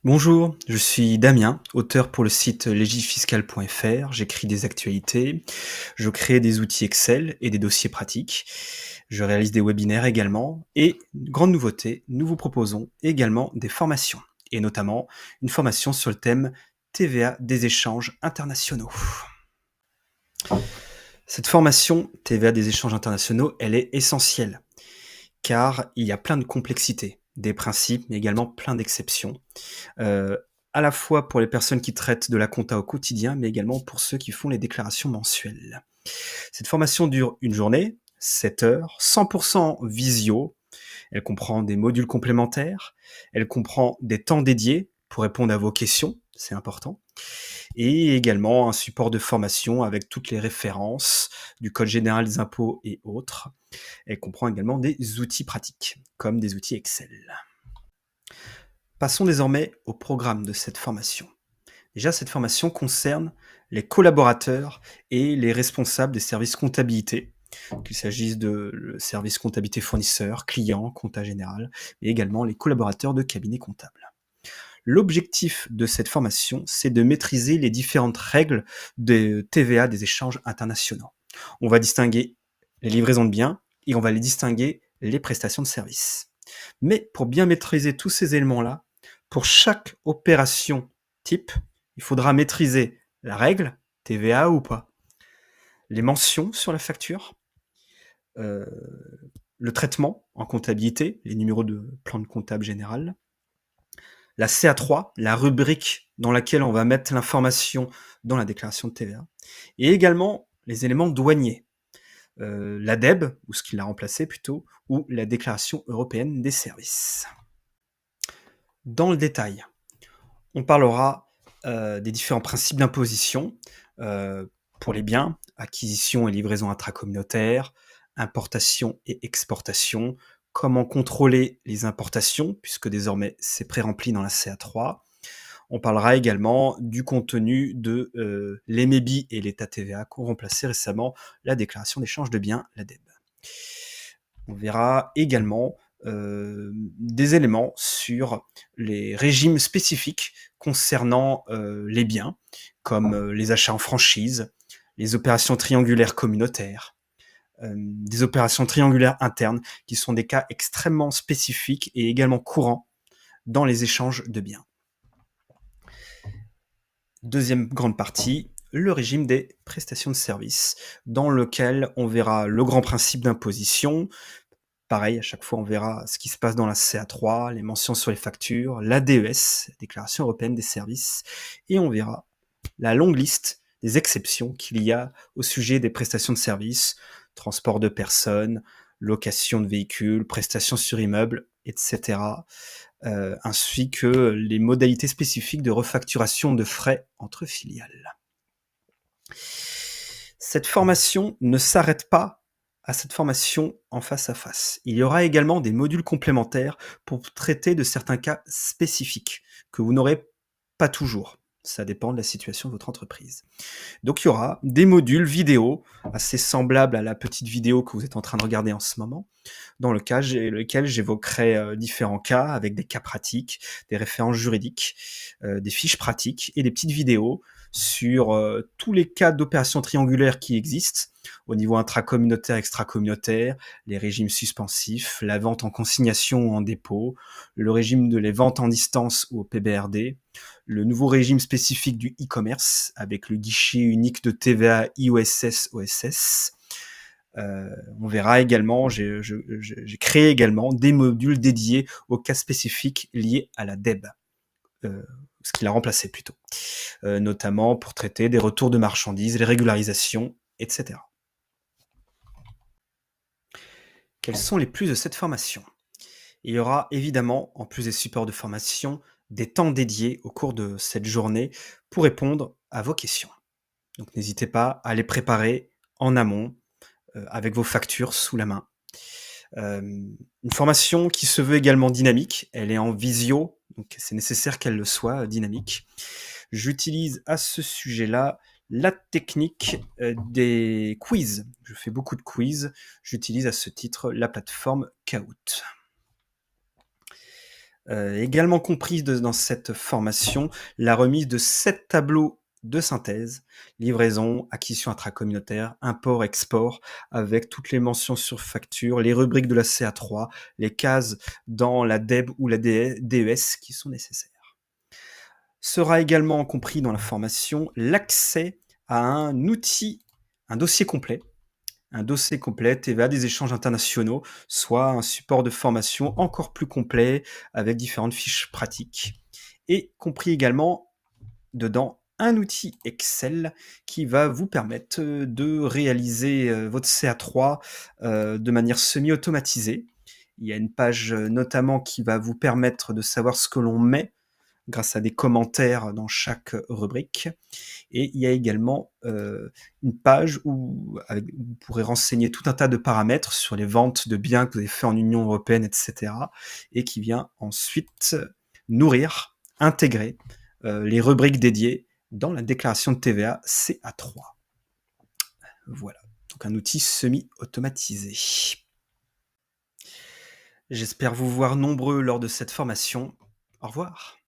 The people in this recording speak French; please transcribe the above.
Bonjour, je suis Damien, auteur pour le site legifiscal.fr. J'écris des actualités, je crée des outils Excel et des dossiers pratiques. Je réalise des webinaires également. Et grande nouveauté, nous vous proposons également des formations, et notamment une formation sur le thème TVA des échanges internationaux. Cette formation TVA des échanges internationaux, elle est essentielle, car il y a plein de complexités, des principes, mais également plein d'exceptions. euh, à la fois pour les personnes qui traitent de la compta au quotidien, mais également pour ceux qui font les déclarations mensuelles. Cette formation dure une journée, 7 heures, 100% visio. Elle comprend des modules complémentaires, elle comprend des temps dédiés pour répondre à vos questions, c'est important, et également un support de formation avec toutes les références du Code général des impôts et autres. Elle comprend également des outils pratiques, comme des outils Excel. Passons désormais au programme de cette formation. Déjà, cette formation concerne les collaborateurs et les responsables des services comptabilité, qu'il s'agisse de le service comptabilité fournisseur, client, compta général, mais également les collaborateurs de cabinet comptable. L'objectif de cette formation, c'est de maîtriser les différentes règles de TVA des échanges internationaux. On va distinguer les livraisons de biens et on va les distinguer les prestations de services. Mais pour bien maîtriser tous ces éléments-là, pour chaque opération type, il faudra maîtriser la règle, TVA ou pas, les mentions sur la facture, euh, le traitement en comptabilité, les numéros de plan de comptable général, la CA3, la rubrique dans laquelle on va mettre l'information dans la déclaration de TVA, et également les éléments douaniers, l'ADEB, ou ce qui l'a remplacé plutôt, ou la déclaration européenne des services. Dans le détail, on parlera des différents principes d'imposition pour les biens, acquisition et livraison intracommunautaire, importation et exportation, comment contrôler les importations, puisque désormais c'est pré-rempli dans la CA3. On parlera également du contenu de l'EMEBI et l'État TVA qui ont remplacé récemment la déclaration d'échange de biens, l'ADEB. On verra également des éléments sur les régimes spécifiques concernant les biens, comme les achats en franchise, les opérations triangulaires communautaires, des opérations triangulaires internes, qui sont des cas extrêmement spécifiques et également courants dans les échanges de biens. Deuxième grande partie, le régime des prestations de services, dans lequel on verra le grand principe d'imposition. Pareil, à chaque fois, on verra ce qui se passe dans la CA3, les mentions sur les factures, la DES, Déclaration européenne des services, et on verra la longue liste des exceptions qu'il y a au sujet des prestations de services, transport de personnes, location de véhicules, prestations sur immeubles, etc., ainsi que les modalités spécifiques de refacturation de frais entre filiales. Cette formation ne s'arrête pas à cette formation en face à face. Il y aura également des modules complémentaires pour traiter de certains cas spécifiques que vous n'aurez pas toujours. Ça dépend de la situation de votre entreprise. Donc il y aura des modules vidéo assez semblables à la petite vidéo que vous êtes en train de regarder en ce moment, dans lequel j'évoquerai différents cas avec des cas pratiques, des références juridiques, des fiches pratiques et des petites vidéos sur tous les cas d'opérations triangulaires qui existent au niveau intracommunautaire, extracommunautaire, les régimes suspensifs, la vente en consignation ou en dépôt, le régime de les ventes en distance ou au PBRD, le nouveau régime spécifique du e-commerce avec le guichet unique de TVA IOSS-OSS. On verra également, j'ai créé également des modules dédiés aux cas spécifiques liés à la DEB, ce qui l'a remplacé plutôt, notamment pour traiter des retours de marchandises, les régularisations, etc. Quels sont les plus de cette formation? Il y aura évidemment, en plus des supports de formation, des temps dédiés au cours de cette journée pour répondre à vos questions. Donc n'hésitez pas à les préparer en amont, avec vos factures sous la main. Une formation qui se veut également dynamique, elle est en visio, donc c'est nécessaire qu'elle le soit dynamique. J'utilise à ce sujet-là la technique des quiz. Je fais beaucoup de quiz. J'utilise à ce titre la plateforme Kahoot. Également comprise dans cette formation, la remise de 7 tableaux de synthèse, livraison, acquisition intracommunautaire, import-export, avec toutes les mentions sur facture, les rubriques de la CA3, les cases dans la DEB ou la DES qui sont nécessaires. Sera également compris dans la formation l'accès à un outil, un dossier complet, TVA des échanges internationaux, soit un support de formation encore plus complet avec différentes fiches pratiques. Et compris également dedans un outil Excel qui va vous permettre de réaliser votre CA3 de manière semi-automatisée. Il y a une page notamment qui va vous permettre de savoir ce que l'on met grâce à des commentaires dans chaque rubrique. Et il y a également une page où vous pourrez renseigner tout un tas de paramètres sur les ventes de biens que vous avez fait en Union européenne, etc. Et qui vient ensuite nourrir, intégrer les rubriques dédiées dans la déclaration de TVA CA3. Voilà, donc un outil semi-automatisé. J'espère vous voir nombreux lors de cette formation. Au revoir.